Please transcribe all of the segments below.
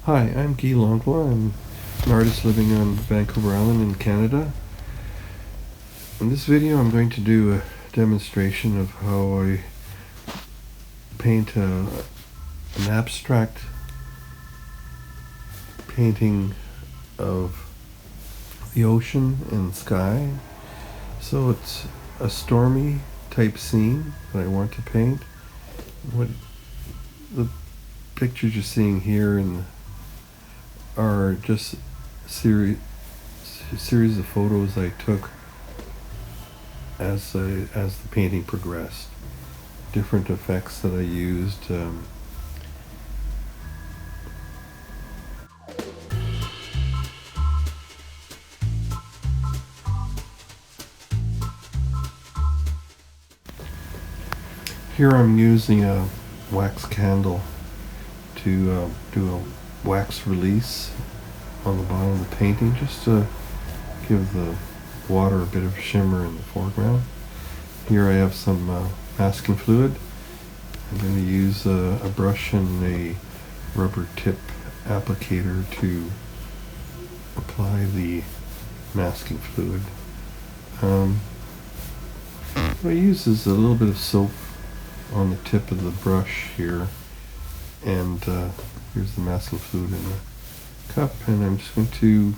Hi, I'm Guy Langlois. I'm an artist living on Vancouver Island in Canada. In this video I'm going to do a demonstration of how I paint an abstract painting of the ocean and sky. So it's a stormy type scene that I want to paint. What the pictures you're seeing here are just a series of photos I took as the painting progressed. Different effects that I used. Here I'm using a wax candle to do a wax release on the bottom of the painting, just to give the water a bit of shimmer in the foreground. Here I have some masking fluid. I'm going to use a brush and a rubber tip applicator to apply the masking fluid. What I use is a little bit of soap on the tip of the brush here, and here's the masking fluid in a cup, and I'm just going to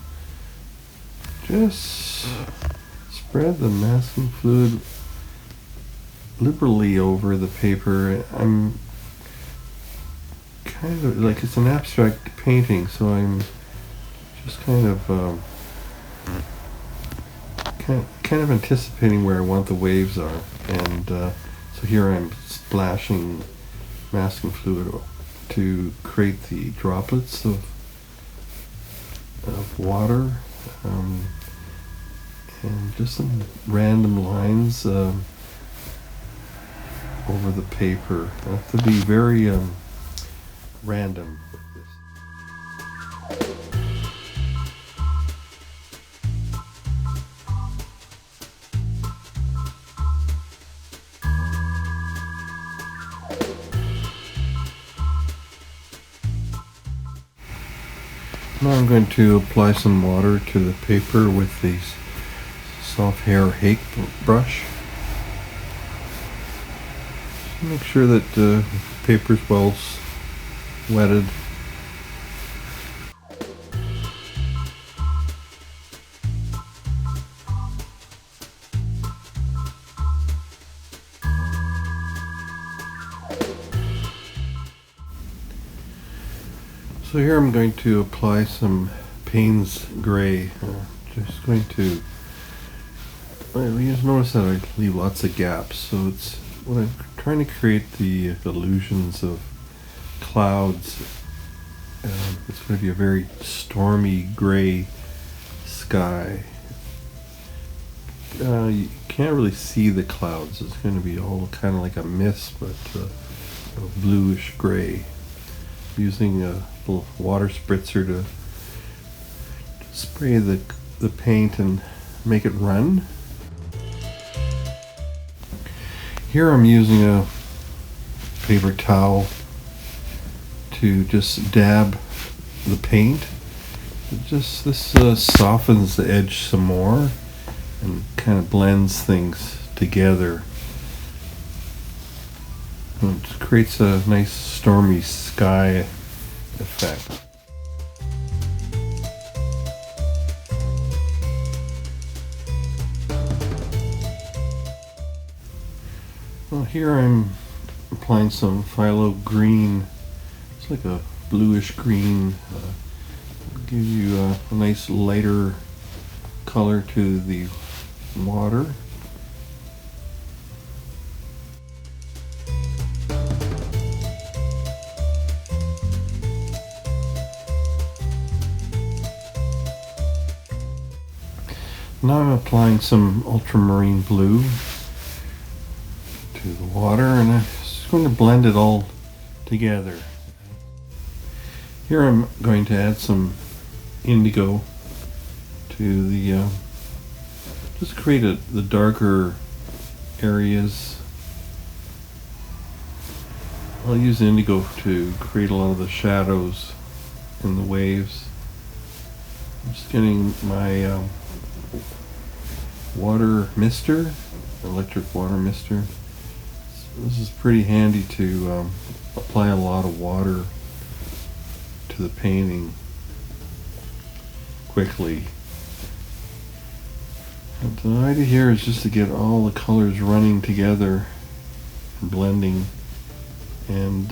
spread the masking fluid liberally over the paper. I'm kind of like, it's an abstract painting, so I'm just kind of anticipating where I want the waves are, and so here I'm splashing masking fluid to create the droplets of water, and just some random lines over the paper. I have to be very random with this. Now I'm going to apply some water to the paper with the soft hair hake brush. Make sure that the paper is well wetted. So here I'm going to apply some Payne's Gray. Just going to, you just notice that I leave lots of gaps. So it's when I'm trying to create the illusions of clouds. It's going to be a very stormy gray sky. You can't really see the clouds. It's going to be all kind of like a mist, but a bluish gray. Using a little water spritzer to spray the paint and make it run. Here I'm using a paper towel to just dab the paint. This softens the edge some more and kind of blends things together. It creates a nice stormy sky effect. Well, here I'm applying some phthalo green. It's like a bluish green. Give you a nice lighter color to the water. Now I'm applying some ultramarine blue to the water, and I'm just going to blend it all together. Here I'm going to add some indigo to the, just create the darker areas. I'll use indigo to create a lot of the shadows and the waves. I'm just getting my water mister, electric water mister. This is pretty handy to apply a lot of water to the painting quickly. And the idea here is just to get all the colors running together and blending. And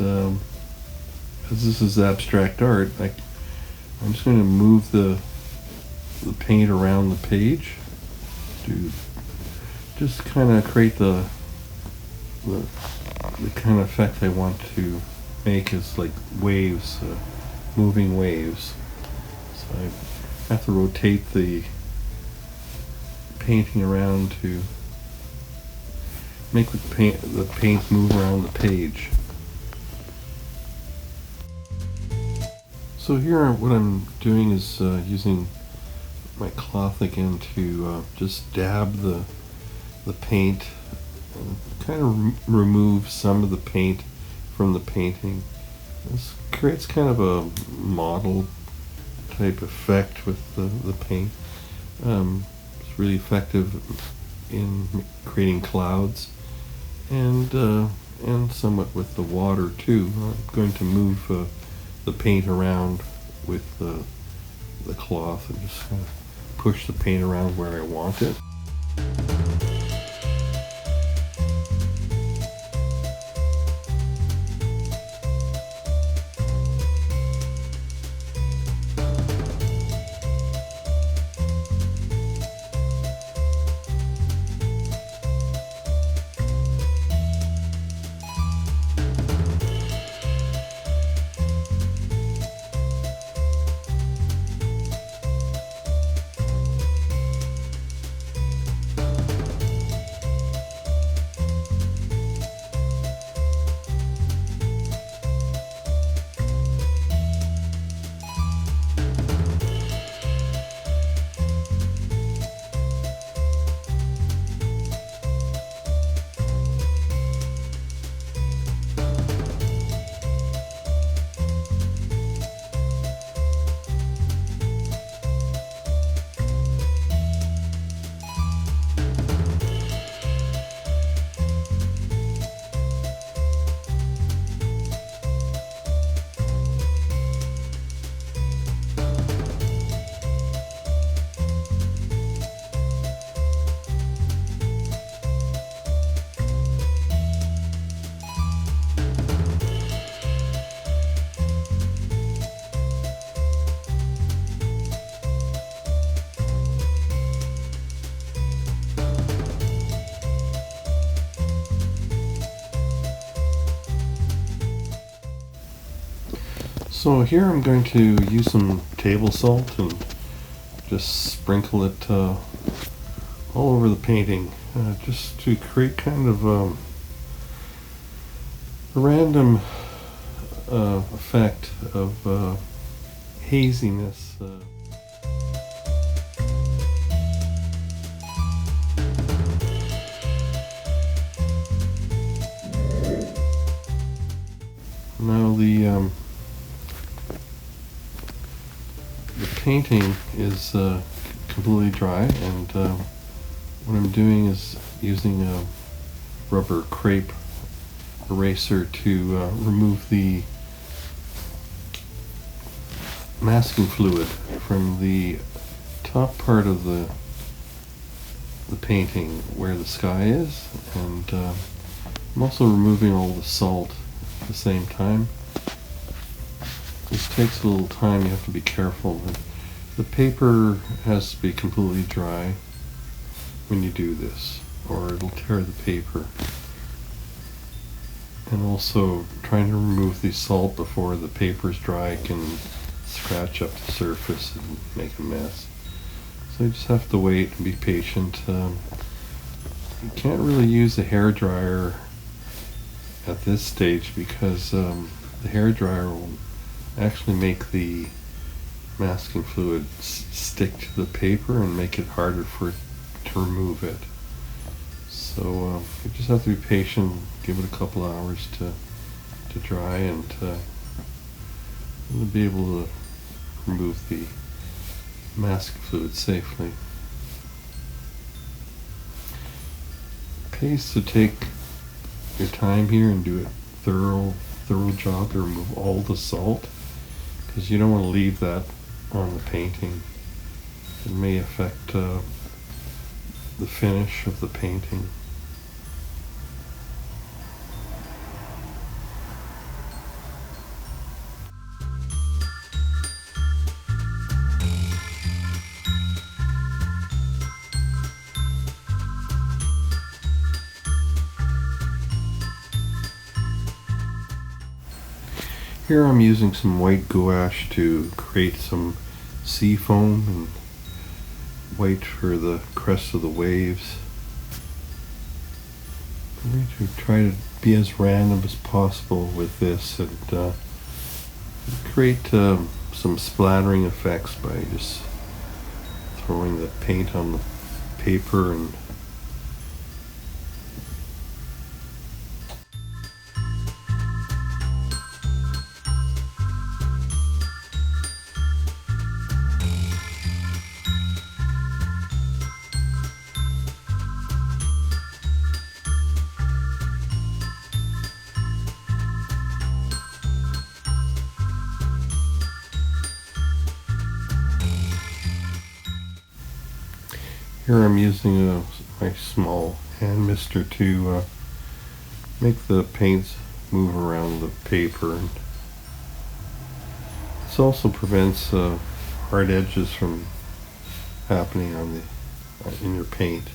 as this is abstract art, I'm just going to move the paint around the page to just kind of create the kind of effect I want to make, is like waves, moving waves. So I have to rotate the painting around to make the paint move around the page. So here what I'm doing is using my cloth again to just dab the paint and kind of remove some of the paint from the painting. This creates kind of a model type effect with the paint. It's really effective in creating clouds and somewhat with the water too. I'm going to move the paint around with the cloth and just kind of push the paint around where I want it. So here I'm going to use some table salt and just sprinkle it all over the painting, just to create kind of a random effect of haziness. Now the painting is completely dry, and what I'm doing is using a rubber crepe eraser to remove the masking fluid from the top part of the painting where the sky is, and I'm also removing all the salt at the same time. This takes a little time, you have to be careful. The paper has to be completely dry when you do this, or it'll tear the paper. And also, trying to remove the salt before the paper's dry can scratch up the surface and make a mess. So you just have to wait and be patient. You can't really use a hairdryer at this stage because the hairdryer will actually make the masking fluid stick to the paper and make it harder for it to remove it. So you just have to be patient, give it a couple hours to dry, and be able to remove the mask fluid safely. Pays to take your time here and do a thorough job to remove all the salt, because you don't want to leave that on the painting. It may affect the finish of the painting. Here I'm using some white gouache to create some sea foam and white for the crest of the waves. I'm going to try to be as random as possible with this and create some splattering effects by just throwing the paint on the paper and here I'm using my small hand mister to make the paints move around the paper. And this also prevents hard edges from happening on the in your paint.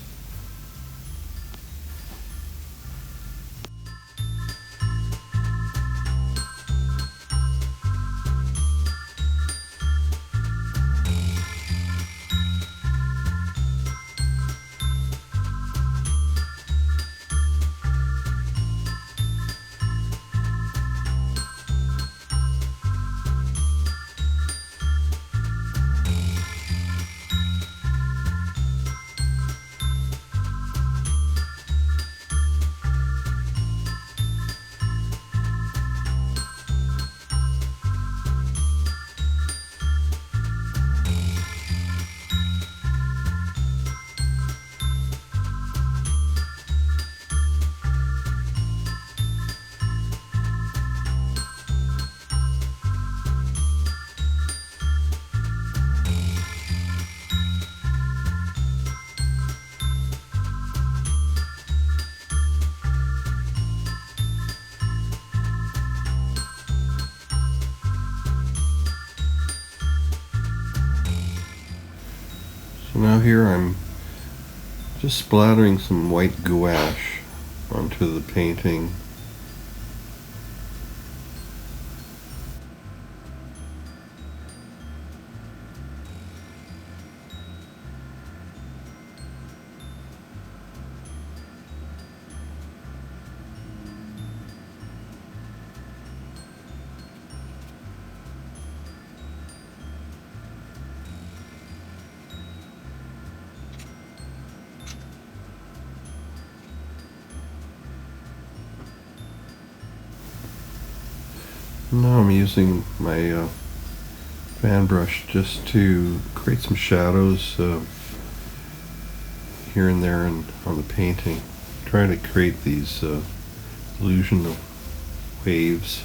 So now here I'm just splattering some white gouache onto the painting. Now I'm using my fan brush just to create some shadows here and there and on the painting. Trying to create these illusion of waves.